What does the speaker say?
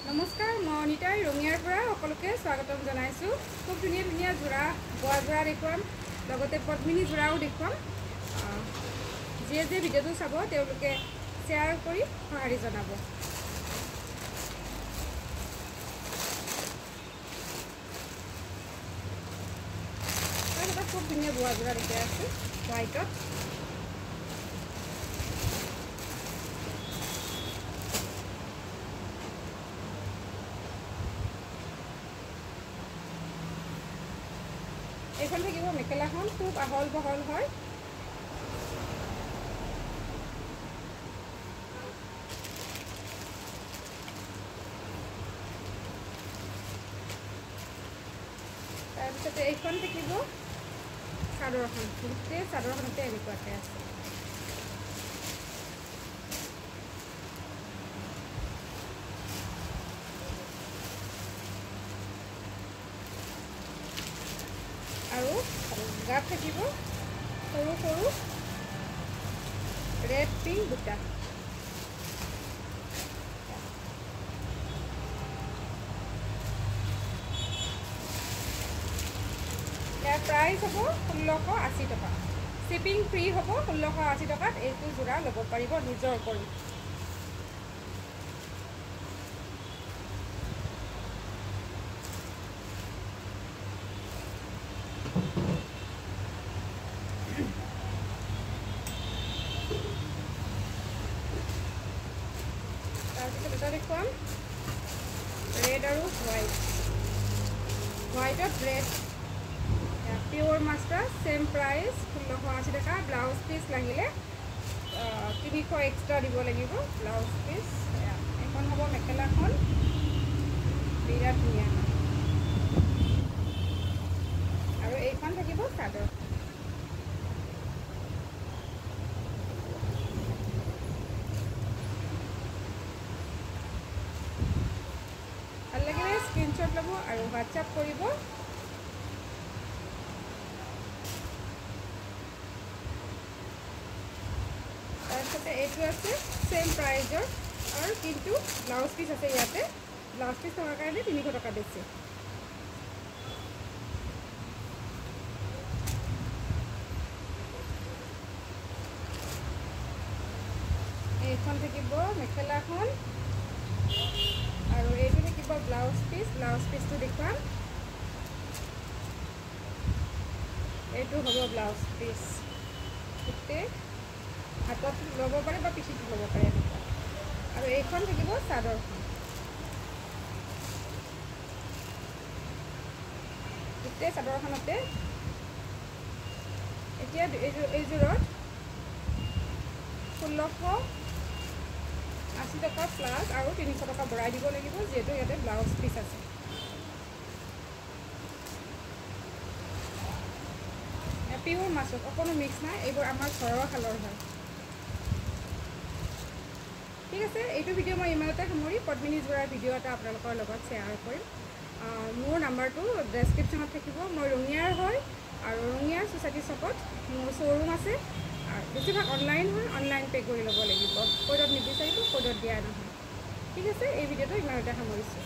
নমস্কাৰ, মই অনিতাই ৰঙিয়াৰ পৰা সকলোকে স্বাগতম জনাইছোঁ। খুব ধুনীয়া ধুনীয়া যোৰা বোৱা যোৰা দেখুৱাম, লগতে পদ্মিনী যোৰাও দেখুৱাম। যিয়ে যে ভিডিঅ'টো চাব তেওঁলোকে শ্বেয়াৰ কৰি সঁহাৰি জনাব। এটা খুব ধুনীয়া বোৱা যোৰা দেখুৱাই আছোঁ হোৱাইটত। এইখন থাকিব মেখেলাখন, খুব আহল বহল হয়। তাৰপিছতে এইখন থাকিব চাদৰখন, গোটেই চাদৰখনতে এনেকুৱাকৈ আছে। আৰু গাত থাকিব সৰু সৰু ৰেড পিংক বুটা। ইয়াৰ প্ৰাইচ হ'ব 1680 টকা। শ্বিপিং ফ্ৰী হ'ব 1680 টকাত। এইটো যোৰা ল'ব পাৰিব নিজৰ কৰি। তাৰপিছত এটা দেখুৱাম ৰেড আৰু হোৱাইট, হোৱাইটত ৰেড, পিয়'ৰ মাষ্টাৰ, ছেম প্ৰাইচ 1680 টকা। ব্লাউজ পিচ লাগিলে 300 এক্সট্ৰা দিব লাগিব ব্লাউজ পিচ। এখন হ'ব মেখেলাখন, বিৰাট ধুনীয়া। আৰু এইখন থাকিব চাদৰ। ভাল লাগিলে স্ক্ৰীনশ্বট ল'ব আৰু হোৱাটছআপ কৰিব। তাৰপিছতে এইটো আছে ছেম প্ৰাইজৰ, আৰু কিন্তু ব্লাউজ পিচ আছে ইয়াতে। ব্লাউজ পিচ থকাৰ কাৰণে 300 টকা বেছি। এইখন থাকিব মেখেলাখন, আৰু এইটো থাকিব ব্লাউজ পিচ। ব্লাউজ পিচটো দেখুৱাম। এইটো হ'ব ব্লাউজ পিচ, গোটেই হাতত ল'ব পাৰে বা পিঠিত ল'ব পাৰে এনেকুৱা। আৰু এইখন থাকিব চাদৰখন, গোটেই চাদৰখনতে। এতিয়া এইযোৰত 1680 টকা প্লাছ আৰু 300 টকা বঢ়াই দিব লাগিব, যিহেতু ইয়াতে ব্লাউজ পিচ আছে। পিয়'ৰ মাছত অকণো মিক্স নাই, এইবোৰ আমাৰ ঘৰৰ শালৰ হয়। ঠিক আছে, এইটো ভিডিঅ' মই ইমানতে সামৰি পদ্মিনী যোৰাৰ ভিডিঅ' এটা আপোনালোকৰ লগত শ্বেয়াৰ কৰিম। মোৰ নাম্বাৰটো ডেছক্ৰিপশ্যনত থাকিব। মই ৰঙিয়াৰ হয়, আৰু ৰঙিয়াৰ ছ'চাইটি চকত মোৰ শ্ব'ৰুম আছে। আৰু বেছিভাগ অনলাইন হয়, অনলাইন পে' কৰি ল'ব লাগিব। ক'ডত নিবিচাৰিব, ক'ডত দিয়া নহয়। ঠিক আছে, এই ভিডিঅ'টো ইমানতে সামৰিছোঁ।